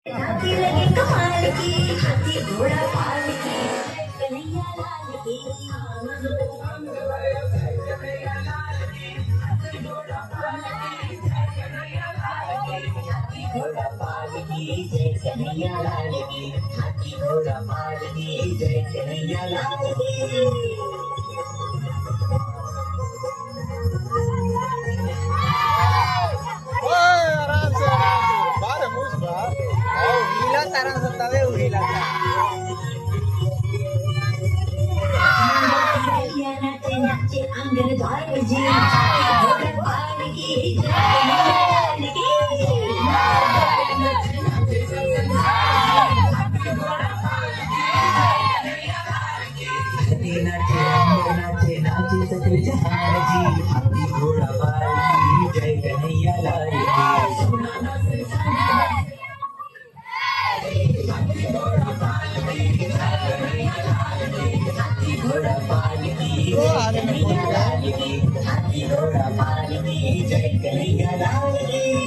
हाथी लगे कमाल की, हाथी घोड़ा पाल की, कन्हैया लाल की। हाथी घोड़ा पाल की जय कन्हैया लाल की, हाथी घोड़ा पाल की जय कन्हैया लाल की। Para música. Oh, gila tarang sa tabi, gila ta. Kanhaiya नाचे नाचे आंगन द्वार जी, हाथी घोड़ा पाल की जय कन्हैया लाल की। नाचे अंबर नाचे नाचे सकल जहान जी, हाथी घोड़ा पाल की जय कन्हैया लाल की। हाथी घोड़ा पाल की जय कन्हैया लाल की, हाथी घोड़ा पाल की जय कन्हैया लाल की।